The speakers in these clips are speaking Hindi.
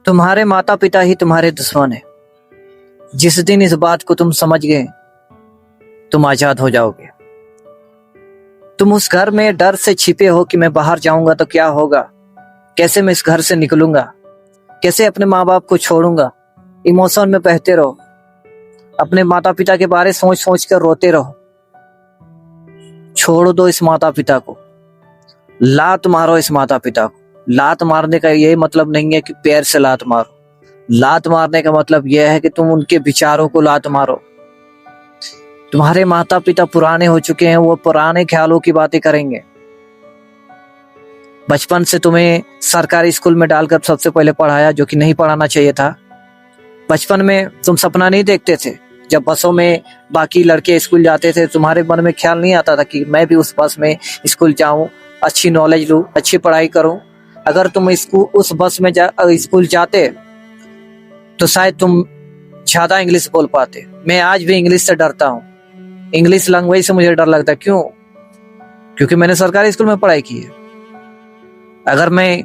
तुम्हारे माता पिता ही तुम्हारे दुश्मन है। जिस दिन इस बात को तुम समझ गए, तुम आजाद हो जाओगे। तुम उस घर में डर से छिपे हो कि मैं बाहर जाऊंगा तो क्या होगा, कैसे मैं इस घर से निकलूंगा, कैसे अपने माँ बाप को छोड़ूंगा। इमोशन में बहते रहो, अपने माता पिता के बारे सोच सोच कर रोते रहो। छोड़ दो इस माता पिता को, लात मारो इस माता पिता को। लात मारने का ये मतलब नहीं है कि पैर से लात मारो। लात मारने का मतलब यह है कि तुम उनके विचारों को लात मारो। तुम्हारे माता पिता पुराने हो चुके हैं, वो पुराने ख्यालों की बातें करेंगे। बचपन से तुम्हें सरकारी स्कूल में डालकर सबसे पहले पढ़ाया, जो कि नहीं पढ़ाना चाहिए था। बचपन में तुम सपना नहीं देखते थे। जब बसों में बाकी लड़के स्कूल जाते थे, तुम्हारे मन में ख्याल नहीं आता था कि मैं भी उस बस में स्कूल जाऊं, अच्छी नॉलेज लूं, अच्छी पढ़ाई करूं। अगर तुम उस बस में स्कूल जाते तो शायद तुम ज्यादा इंग्लिश बोल पाते। मैं आज भी इंग्लिश से डरता हूँ। इंग्लिश लैंग्वेज से मुझे डर लगता है। क्यों? क्योंकि मैंने सरकारी स्कूल में पढ़ाई की है। अगर मैं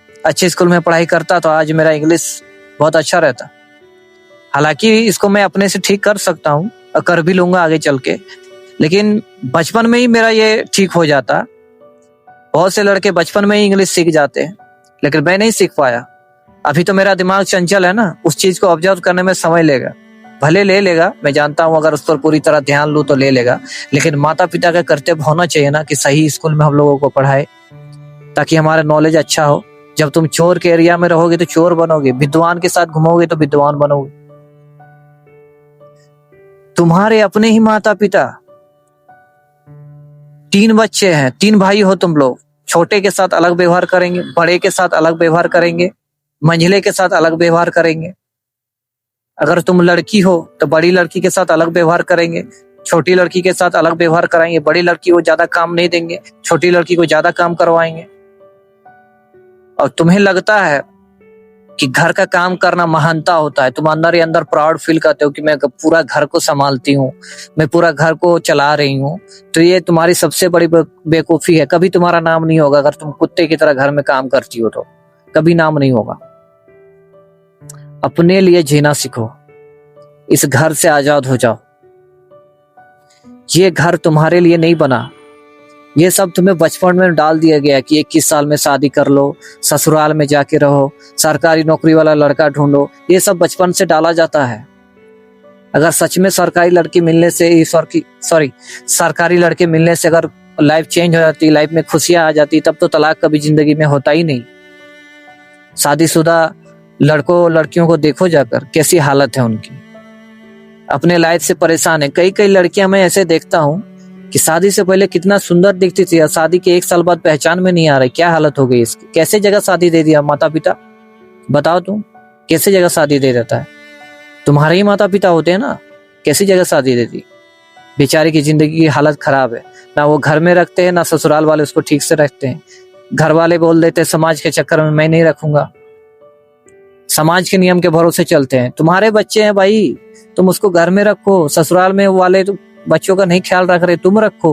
अच्छे स्कूल में पढ़ाई करता तो आज मेरा इंग्लिश बहुत अच्छा रहता। हालांकि इसको मैं अपने से ठीक कर सकता हूँ और कर भी लूंगा आगे चल के, लेकिन बचपन में ही मेरा ये ठीक हो जाता। बहुत से लड़के बचपन में ही इंग्लिश सीख जाते हैं, लेकिन मैं नहीं सीख पाया। अभी तो मेरा दिमाग चंचल है ना, उस चीज को ऑब्जर्व करने में समय लेगा। भले ले लेगा, मैं जानता हूँ, अगर उस पर पूरी तरह ध्यान लूं तो ले लेगा। लेकिन माता पिता का कर्तव्य होना चाहिए ना कि सही स्कूल में हम लोगों को पढ़ाए, ताकि हमारा नॉलेज अच्छा हो। जब तुम चोर के एरिया में रहोगे तो चोर बनोगे, विद्वान के साथ घूमोगे तो विद्वान बनोगे। तुम्हारे अपने ही माता पिता, 3 बच्चे हैं, 3 भाई हो तुम लोग। छोटे के साथ अलग व्यवहार करेंगे, बड़े के साथ अलग व्यवहार करेंगे, मंझले के साथ अलग व्यवहार करेंगे। अगर तुम लड़की हो तो बड़ी लड़की के साथ अलग व्यवहार करेंगे, छोटी लड़की के साथ अलग व्यवहार कराएंगे। बड़ी लड़की को ज्यादा काम नहीं देंगे, छोटी लड़की को ज्यादा काम करवाएंगे। और तुम्हें लगता है कि घर का काम करना महानता होता है। तुम अंदर ही अंदर प्राउड फील करते हो कि मैं पूरा घर को संभालती हूँ, मैं पूरा घर को चला रही हूँ। तो ये तुम्हारी सबसे बड़ी बेवकूफी है। कभी तुम्हारा नाम नहीं होगा। अगर तुम कुत्ते की तरह घर में काम करती हो तो कभी नाम नहीं होगा। अपने लिए जीना सीखो, इस घर से आजाद हो जाओ। ये घर तुम्हारे लिए नहीं बना। ये सब तुम्हें बचपन में डाल दिया गया कि 21 साल में शादी कर लो, ससुराल में जाके रहो, सरकारी नौकरी वाला लड़का ढूंढो। ये सब बचपन से डाला जाता है। अगर सच में सरकारी लड़की मिलने से सरकारी लड़के मिलने से अगर लाइफ चेंज हो जाती, लाइफ में खुशियां आ जाती, तब तो तलाक कभी जिंदगी में होता ही नहीं। शादीशुदा लड़कों लड़कियों को देखो जाकर, कैसी हालत है उनकी, अपने लाइफ से परेशान है। कई कई लड़कियां मैं ऐसे देखता हूँ कि शादी से पहले कितना सुंदर दिखती थी और शादी के 1 साल बाद पहचान में नहीं आ रही। क्या हालत हो गई इसकी? कैसे जगह शादी दे दिया माता पिता? बताओ तुम, कैसे जगह शादी दे देता है? तुम्हारे ही माता पिता होते हैं ना, कैसी जगह शादी दे दी? बेचारे की जिंदगी की हालत खराब है। ना वो घर में रखते हैं, ना ससुराल वाले उसको ठीक से रखते हैं। घर वाले बोल देते हैं समाज के चक्कर में मैं नहीं रखूंगा, समाज के नियम के भरोसे चलते हैं। तुम्हारे बच्चे हैं भाई, तुम उसको घर में रखो। ससुराल में वाले तो बच्चों का नहीं ख्याल रख रहे, तुम रखो।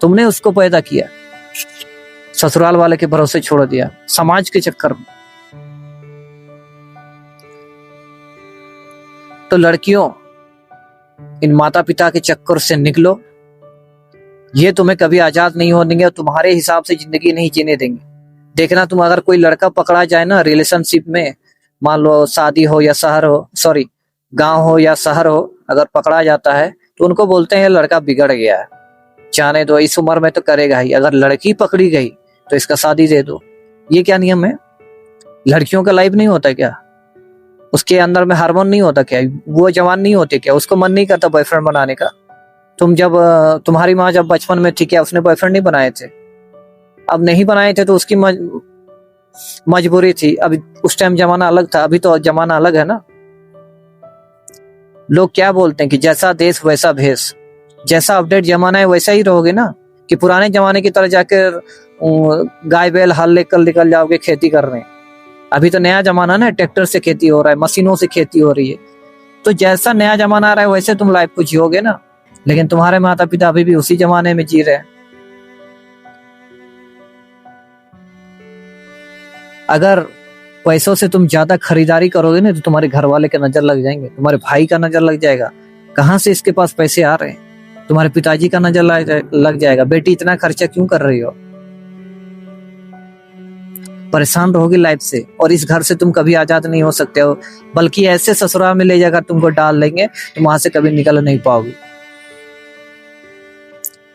तुमने उसको पैदा किया, ससुराल वाले के भरोसे छोड़ दिया समाज के चक्कर में। तो लड़कियों, इन माता पिता के चक्कर से निकलो। ये तुम्हें कभी आजाद नहीं होने देंगे और तुम्हारे हिसाब से जिंदगी नहीं जीने देंगे। देखना, तुम अगर कोई लड़का पकड़ा जाए ना रिलेशनशिप में, मान लो शादी हो या शहर हो, गांव हो या शहर हो, अगर पकड़ा जाता है तो उनको बोलते हैं लड़का बिगड़ गया है, जाने दो, इस उम्र में तो करेगा ही। अगर लड़की पकड़ी गई तो इसका शादी दे दो। ये क्या नियम है? लड़कियों का लाइफ नहीं होता क्या? उसके अंदर में हार्मोन नहीं होता क्या? वो जवान नहीं होते क्या? उसको मन नहीं करता बॉयफ्रेंड बनाने का? तुम्हारी माँ जब बचपन में थी, क्या उसने बॉयफ्रेंड नहीं बनाए थे? अब नहीं बनाए थे तो उसकी मजबूरी थी। अभी उस टाइम जमाना अलग था, अभी तो जमाना अलग है ना। लोग क्या बोलते हैं कि जैसा देश वैसा भेष। जैसा अपडेट जमाना है वैसा ही रहोगे ना, कि पुराने जमाने की तरह जाकर गाय बैल हल लेकर निकल जाओगे खेती करने। अभी तो नया जमाना ना, ट्रैक्टर से खेती हो रहा है, मशीनों से खेती हो रही है। तो जैसा नया जमाना आ रहा है वैसे तुम लाइफ को जियोगे ना। लेकिन तुम्हारे माता पिता अभी भी उसी जमाने में जी रहे हैं। अगर पैसों से तुम ज्यादा खरीदारी करोगे ना तो तुम्हारे घर वाले के नजर लग जाएंगे, तुम्हारे भाई का नजर लग जाएगा, कहाँ से इसके पास पैसे आ रहे हैं, तुम्हारे पिताजी का नजर लग जाएगा, बेटी इतना खर्चा क्यों कर रही हो। परेशान रहोगे लाइफ से, और इस घर से तुम कभी आजाद नहीं हो सकते हो, बल्कि ऐसे ससुराल में ले जाकर तुमको डाल देंगे, तुम वहां से कभी निकल नहीं पाओगे।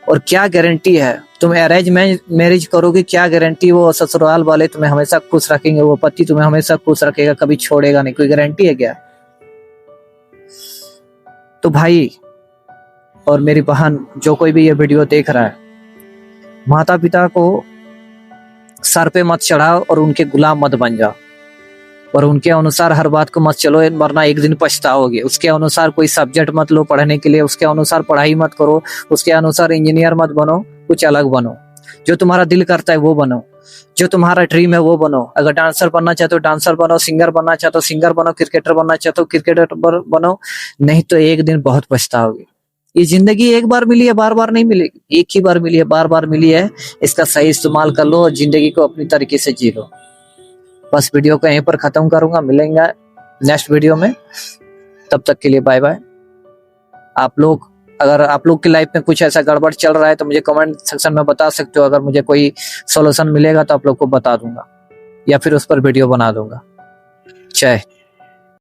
और क्या गारंटी है, तुम अरेंज मैरिज करोगे, क्या गारंटी वो ससुराल वाले तुम्हें हमेशा खुश रखेंगे, वो पति तुम्हें हमेशा खुश रखेगा, कभी छोड़ेगा नहीं, कोई गारंटी है क्या। तो भाई और मेरी बहन, जो कोई भी ये वीडियो देख रहा है, माता पिता को सर पे मत चढ़ाओ और उनके गुलाम मत बन जाओ, और उनके अनुसार हर बात को मत चलो, वरना एक दिन पछताओगे। उसके अनुसार कोई सब्जेक्ट मत लो पढ़ने के लिए, उसके अनुसार पढ़ाई मत करो, उसके अनुसार इंजीनियर मत बनो, कुछ अलग बनो। जो तुम्हारा दिल करता है वो बनो, जो तुम्हारा ड्रीम है वो बनो। अगर डांसर बनना चाहते हो डांसर बनो, सिंगर बनना चाहते हो सिंगर बनो, क्रिकेटर बनना चाहते हो क्रिकेटर बनो, नहीं तो एक दिन बहुत पछताओगे। ये जिंदगी एक बार मिली है, बार बार नहीं मिलेगी, एक ही बार मिली है, बार बार मिली है, इसका सही इस्तेमाल कर लो और जिंदगी को अपनी तरीके से जी लो। बस वीडियो को यहीं पर खत्म करूंगा, मिलेंगे नेक्स्ट वीडियो में, तब तक के लिए बाय बाय। अगर आप लोग की लाइफ में कुछ ऐसा गड़बड़ चल रहा है तो मुझे कमेंट सेक्शन में बता सकते हो, अगर मुझे कोई सॉल्यूशन मिलेगा तो आप लोग को बता दूंगा या फिर उस पर वीडियो बना दूंगा। जय